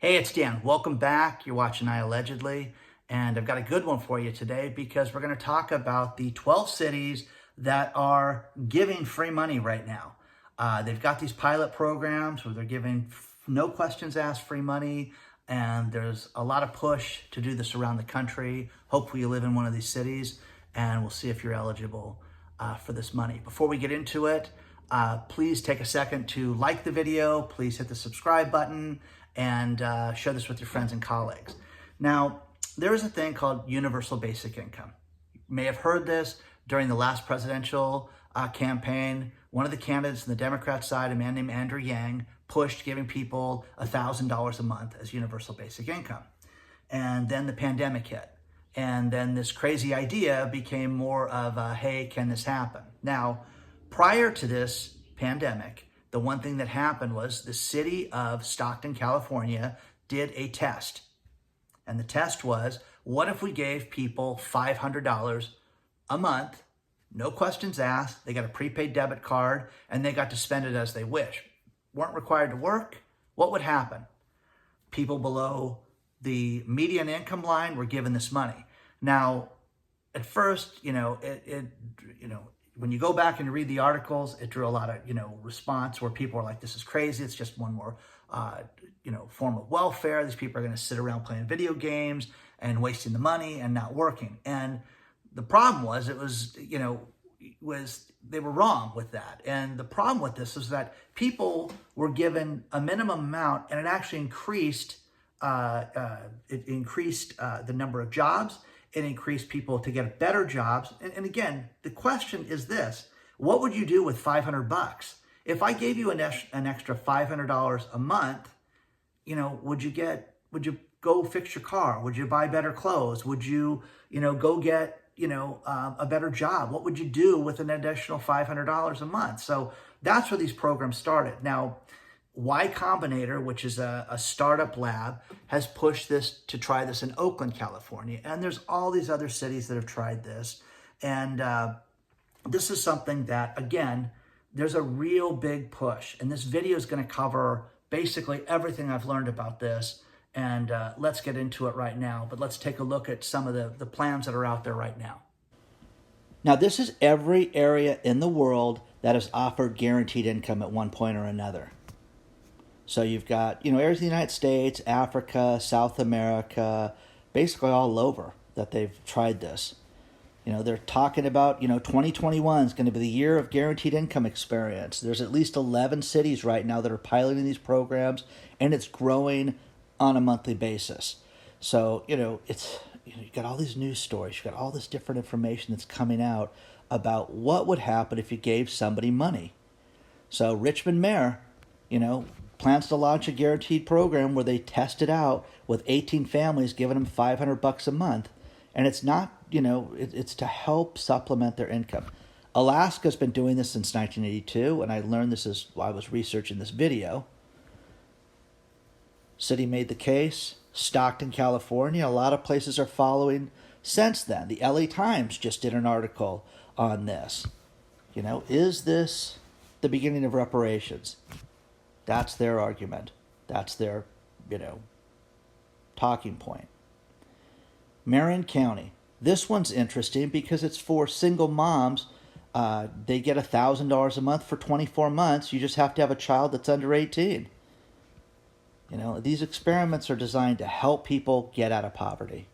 Hey, it's Dan. Welcome back. You're watching iAllegedly, and I've got a good one for you today because we're going to talk about the 12 cities that are giving free money right now. They've got these pilot programs where they're giving no questions asked free money, and there's a lot of push to do this around the country. Hopefully you live in one of these cities, and we'll see if you're eligible for this money. Before we get into it, please take a second to like the video. Please hit the subscribe button and share this with your friends and colleagues. Now, there is a thing called universal basic income. You may have heard this during the last presidential campaign. One of the candidates on the Democrat side, a man named Andrew Yang, pushed giving people $1,000 a month as universal basic income. And then the pandemic hit. And then this crazy idea became more of a, hey, can this happen? Now, prior to this pandemic, the one thing that happened was the city of Stockton, California did a test. And the test was, what if we gave people $500 a month, no questions asked, they got a prepaid debit card, and they got to spend it as they wish. Weren't required to work. What would happen? People below the median income line were given this money. Now, at first, when you go back and you read the articles, it drew a lot of, response where people are like, this is crazy. It's just one more, form of welfare. These people are going to sit around playing video games and wasting the money and not working. And the problem was, they were wrong with that. And the problem with this is that people were given a minimum amount, and it actually increased, the number of jobs. It increased people to get better jobs. And again, the question is this: what would you do with $500? If I gave you an extra $500 a month, would you go fix your car? Would you buy better clothes? Would you, go get, a better job? What would you do with an additional $500 a month? So that's where these programs started. Now, Y Combinator, which is a startup lab, has pushed this to try this in Oakland, California. And there's all these other cities that have tried this. And this is something that, again, there's a real big push. And this video is going to cover basically everything I've learned about this. And let's get into it right now. But let's take a look at some of the plans that are out there right now. Now, this is every area in the world that has offered guaranteed income at one point or another. So you've got, areas in the United States, Africa, South America, basically all over that they've tried this. They're talking about, 2021 is going to be the year of guaranteed income experience. There's at least 11 cities right now that are piloting these programs, and it's growing on a monthly basis. So, you've got all these news stories, you've got all this different information that's coming out about what would happen if you gave somebody money. So Richmond Mayor, plans to launch a guaranteed program where they test it out with 18 families, giving them $500 a month. And it's not, it's to help supplement their income. Alaska's been doing this since 1982, and I learned this as I was researching this video. City made the case. Stockton, California, a lot of places are following since then. The LA Times just did an article on this. Is this the beginning of reparations? That's their argument. That's their, talking point. Marion County. This one's interesting because it's for single moms. They get $1,000 a month for 24 months. You just have to have a child that's under 18. These experiments are designed to help people get out of poverty.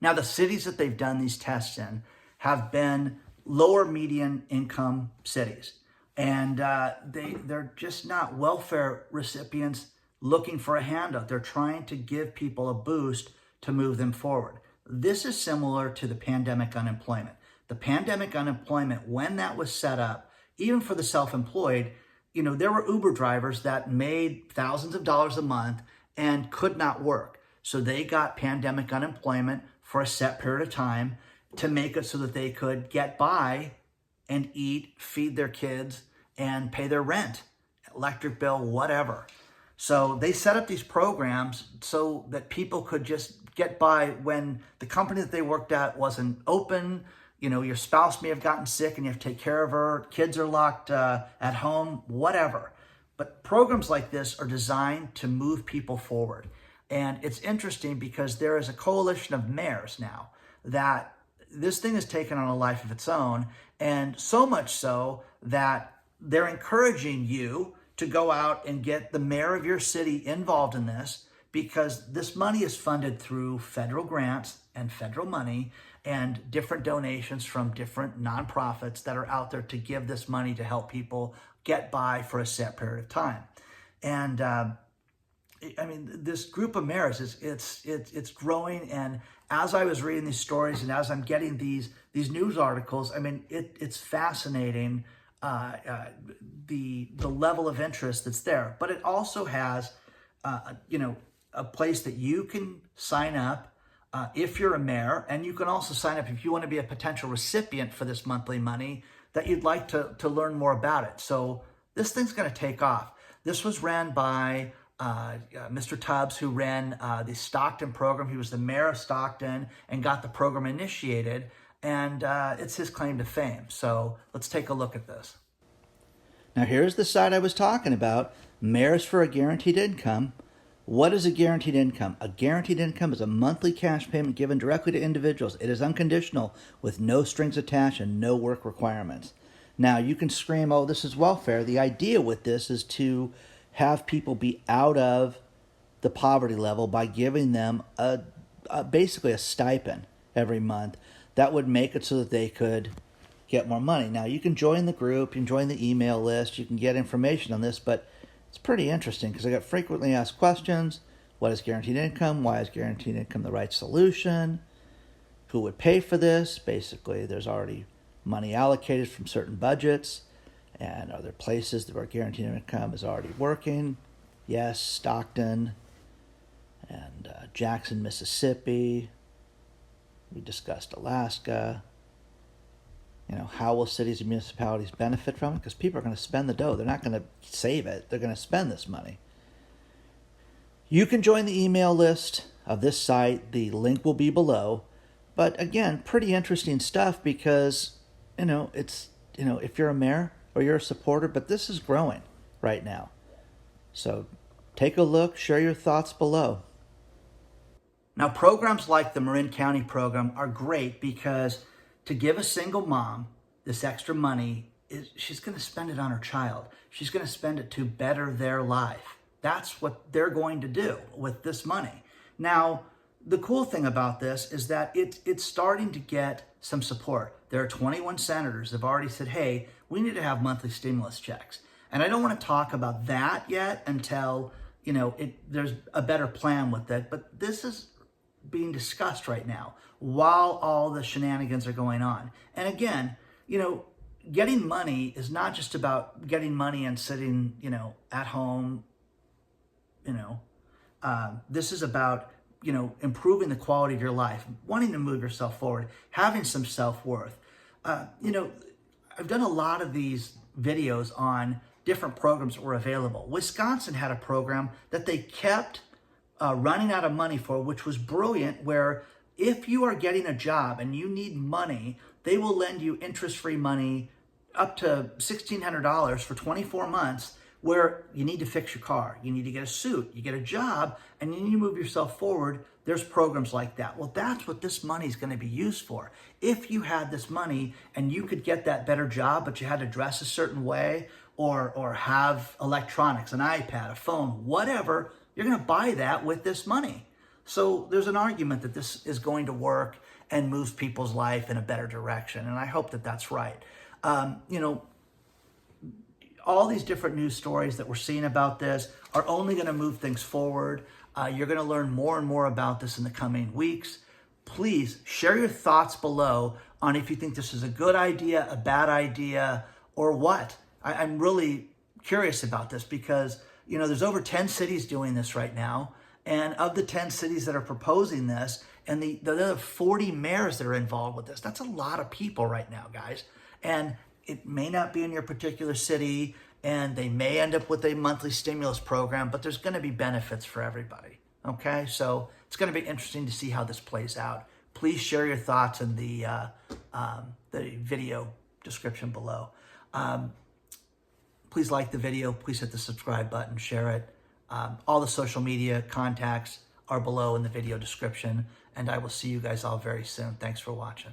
Now, the cities that they've done these tests in have been lower median income cities. And they're just not welfare recipients looking for a handout. They're trying to give people a boost to move them forward. This is similar to the pandemic unemployment. The pandemic unemployment, when that was set up, even for the self-employed, there were Uber drivers that made thousands of dollars a month and could not work. So they got pandemic unemployment for a set period of time to make it so that they could get by and eat, feed their kids, and pay their rent, electric bill, whatever. So they set up these programs so that people could just get by when the company that they worked at wasn't open. Your spouse may have gotten sick and you have to take care of her. Kids are locked at home, whatever. But programs like this are designed to move people forward. And it's interesting because there is a coalition of mayors now that this thing has taken on a life of its own, and so much so that they're encouraging you to go out and get the mayor of your city involved in this, because this money is funded through federal grants and federal money and different donations from different nonprofits that are out there to give this money to help people get by for a set period of time. And I mean, this group of mayors it's growing. And as I was reading these stories and as I'm getting these news articles, I mean, it's fascinating the level of interest that's there. But it also has a place that you can sign up if you're a mayor, and you can also sign up if you want to be a potential recipient for this monthly money that you'd like to learn more about it. So this thing's going to take off. This was ran by Mr. Tubbs, who ran the Stockton program. He was the mayor of Stockton and got the program initiated, and it's his claim to fame. So let's take a look at this. Now here's the side I was talking about, Mayors for a Guaranteed Income. What is a guaranteed income? A guaranteed income is a monthly cash payment given directly to individuals. It is unconditional with no strings attached and no work requirements. Now you can scream, oh, this is welfare. The idea with this is to have people be out of the poverty level by giving them basically a stipend every month that would make it so that they could get more money. Now you can join the group, you can join the email list, you can get information on this, but it's pretty interesting because I got frequently asked questions. What is guaranteed income? Why is guaranteed income the right solution? Who would pay for this? Basically, there's already money allocated from certain budgets. And are there places where guaranteed income is already working? Yes, Stockton and Jackson, Mississippi. We discussed Alaska. How will cities and municipalities benefit from it? Because people are going to spend the dough. They're not going to save it. They're going to spend this money. You can join the email list of this site. The link will be below. But again, pretty interesting stuff because, it's, if you're a mayor or you're a supporter, but this is growing right now. So take a look, share your thoughts below. Now, programs like the Marin County program are great because to give a single mom this extra money, she's going to spend it on her child. She's going to spend it to better their life. That's what they're going to do with this money. Now, the cool thing about this is that it's starting to get some support. There are 21 senators that have already said, hey, we need to have monthly stimulus checks. And I don't want to talk about that yet until, there's a better plan with it. But this is being discussed right now while all the shenanigans are going on. And again, getting money is not just about getting money and sitting, at home. This is about, improving the quality of your life, wanting to move yourself forward, having some self-worth. I've done a lot of these videos on different programs that were available. Wisconsin had a program that they kept running out of money for, which was brilliant, where if you are getting a job and you need money, they will lend you interest-free money up to $1,600 for 24 months, where you need to fix your car, you need to get a suit, you get a job, and you need to move yourself forward. There's programs like that. Well, that's what this money is going to be used for. If you had this money and you could get that better job, but you had to dress a certain way or have electronics, an iPad, a phone, whatever, you're going to buy that with this money. So there's an argument that this is going to work and moves people's life in a better direction. And I hope that that's right. All these different news stories that we're seeing about this are only going to move things forward. You're going to learn more and more about this in the coming weeks. Please share your thoughts below on if you think this is a good idea, a bad idea, or what. I'm really curious about this because, there's over 10 cities doing this right now. And of the 10 cities that are proposing this, and the other 40 mayors that are involved with this, that's a lot of people right now, guys. And it may not be in your particular city, and they may end up with a monthly stimulus program, but there's going to be benefits for everybody, okay? So it's going to be interesting to see how this plays out. Please share your thoughts in the video description below. please like the video. Please hit the subscribe button, share it. All the social media contacts are below in the video description, and I will see you guys all very soon. Thanks for watching.